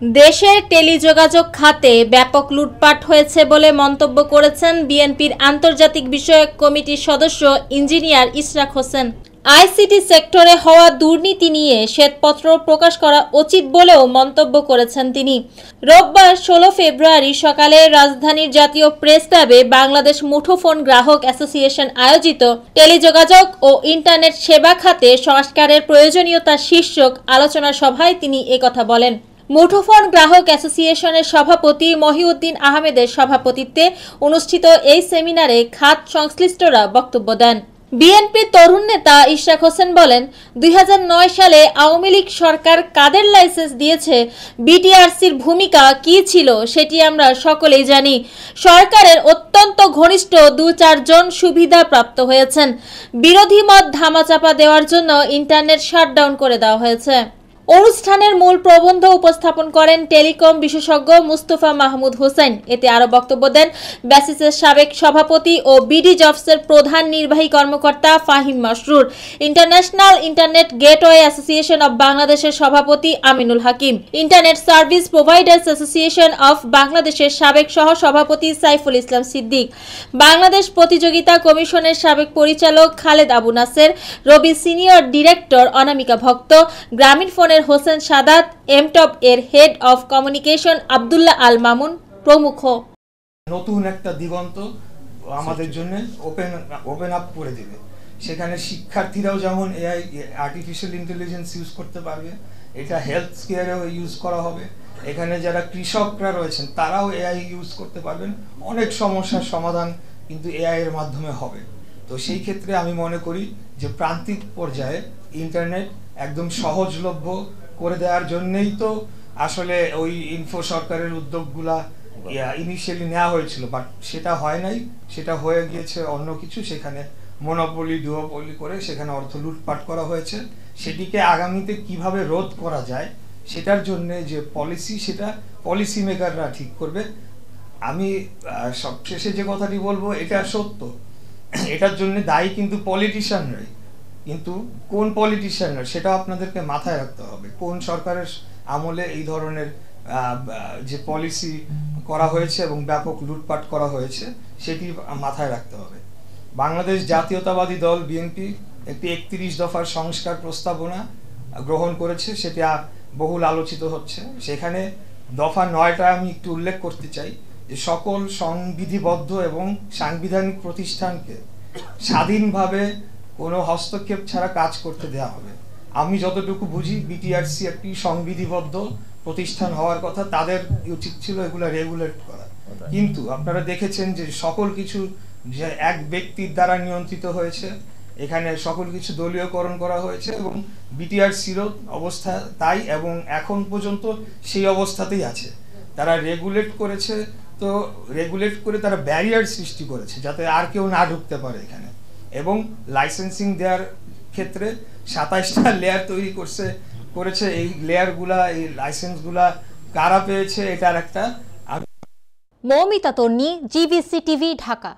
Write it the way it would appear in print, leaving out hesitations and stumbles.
দেশের টেলিযোগাযোগ খাতে ব্যাপক লুটপাট হয়েছে বলে মন্তব্য করেছেন বিএনপির আন্তর্জাতিক বিষয়ক কমিটির সদস্য ইঞ্জিনিয়ার ইশরাক হোসেন। আইসিটি সেক্টরে হওয়া দুর্নীতি নিয়ে শ্বেতপত্র প্রকাশ করা উচিত বলেও মন্তব্য করেছেন তিনি। রোববার 16 ফেব্রুয়ারি সকালে রাজধানীর জাতীয় প্রেস ক্লাবে বাংলাদেশ মুঠোফোন গ্রাহক অ্যাসোসিয়েশন আয়োজিত টেলিযোগাযোগ ও ইন্টারনেট সেবা খাতে সংস্কারের প্রয়োজনীয়তা শীর্ষক আলোচনা সভায় তিনি একথা বলেন। মুঠোফোন গ্রাহক অ্যাসোসিয়েশনের সভাপতি মহিউদ্দিন আহমেদের সভাপতিত্বে অনুষ্ঠিত এই সেমিনারে খাত সংশ্লিষ্টরা বক্তব্য দেন। বিএনপির তরুণ নেতা ইশরাক হোসেন বলেন, 2009 সালে আওয়ামী লীগ সরকার কাদের লাইসেন্স দিয়েছে, বিটিআরসির ভূমিকা কী ছিল সেটি আমরা সকলেই জানি। সরকারের অত্যন্ত ঘনিষ্ঠ 2-4 জন সুবিধা প্রাপ্ত হয়েছেন। বিরোধী মত ধামাচাপা দেওয়ার জন্য ইন্টারনেট শাটডাউন করে দেওয়া হয়েছে। অনুষ্ঠানের মূল প্রবন্ধ উপস্থাপন করেন টেলিকম বিশেষজ্ঞ মুস্তফা মাহমুদ হোসেন। এতে আরও বক্তব্য দেন ব্যাসিসের সাবেক সভাপতি ও বিডি জবসের প্রধান নির্বাহী কর্মকর্তা Fahim Masroor, international internet gateway association of বাংলাদেশের সভাপতি Aminul Hakim, internet service providers association of বাংলাদেশের সাবেক সহ-সভাপতি সাইফুল ইসলাম সিদ্দিক, বাংলাদেশ প্রতিযোগিতা কমিশনের সাবেক পরিচালক খালেদ আবু নাসের, রবি সিনিয়র ডিরেক্টর অনামিকা ভক্ত, গ্রামীণ ফোনের হোসেন সাদাত, এমটপ এর head of communication Abdullah Al Mamun প্রমুখ। নতুন একটা দিগন্ত আমাদের জন্য ওপেন আপ করে দেবে। সেখানে শিক্ষার্থীরাও যেমন এআই আর্টিফিশিয়াল ইন্টেলিজেন্স ইউজ করতে পারবে, এটা হেলথ কেয়ারেও ইউজ করা হবে। এখানে যারা কৃষকরা রয়েছেন তারাও এআই ইউজ করতে পারবেন। অনেক সমস্যার সমাধান কিন্তু এআই এর মাধ্যমে হবে। তো সেই ক্ষেত্রে আমি মনে করি যে প্রান্তিক পর্যায়ে ইন্টারনেট একদম সহজলভ্য করে দেওয়ার জন্যই তো আসলে ওই ইনফো সরকারের উদ্যোগগুলা ইনিশিয়ালি নেওয়া হয়েছিল, বাট সেটা হয় নাই, সেটা হয়ে গিয়েছে অন্য কিছু। সেখানে মনোপলি ডুওপলি করে সেখানে অর্থ লুটপাট করা হয়েছে। সেটিকে আগামীতে কিভাবে রোধ করা যায় সেটার জন্য যে পলিসি, সেটা পলিসি মেকাররা ঠিক করবে। আমি সবশেষে যে কথাটি বলবো এটা সত্য, এটার জন্য দায়ী কিন্তু পলিটিশিয়ানরাই, কিন্তু কোন পলিটিশিয়ানরা সেটা আপনাদেরকে মাথায় রাখতে হবে। কোন সরকারের আমলে এই ধরনের যে পলিসি করা হয়েছে এবং ব্যাপক লুটপাট করা হয়েছে সেটি মাথায় রাখতে হবে। বাংলাদেশ জাতীয়তাবাদী দল বিএনপি একটি 31 দফার সংস্কার প্রস্তাবনা গ্রহণ করেছে, সেটি বহুল আলোচিত হচ্ছে। সেখানে দফা 9টা আমি একটু উল্লেখ করতে চাই যে সকল সংবিধিবদ্ধ এবং সাংবিধানিক প্রতিষ্ঠানকে স্বাধীনভাবে কোনো হস্তক্ষেপ ছাড়া কাজ করতে দেওয়া হবে। আমি যতটুকু বুঝি বিটিআরসি একটি সংবিধিবদ্ধ প্রতিষ্ঠান হওয়ার কথা, তাদের উচিত ছিল এগুলো রেগুলেট করা। কিন্তু আপনারা দেখেছেন যে সকল কিছু যে এক ব্যক্তির দ্বারা নিয়ন্ত্রিত হয়েছে, এখানে সকল কিছু দলীয়করণ করা হয়েছে এবং বিটিআরসিরও অবস্থা তাই, এবং এখন পর্যন্ত সেই অবস্থাতেই আছে। তারা রেগুলেট করেছে, তো রেগুলেট করে তারা ব্যারিয়ার সৃষ্টি করেছে যাতে আর কেউ না ঢুকতে পারে এখানে, এবং লাইসেন্সিং দেওয়ার ক্ষেত্রে 27টা লেয়ার তৈরি করেছে। এই লেয়ারগুলা, এই লাইসেন্সগুলা কারা পেয়েছে এটার একটা। মৌমিতা তন্নি, জিবিসি টিভি, ঢাকা।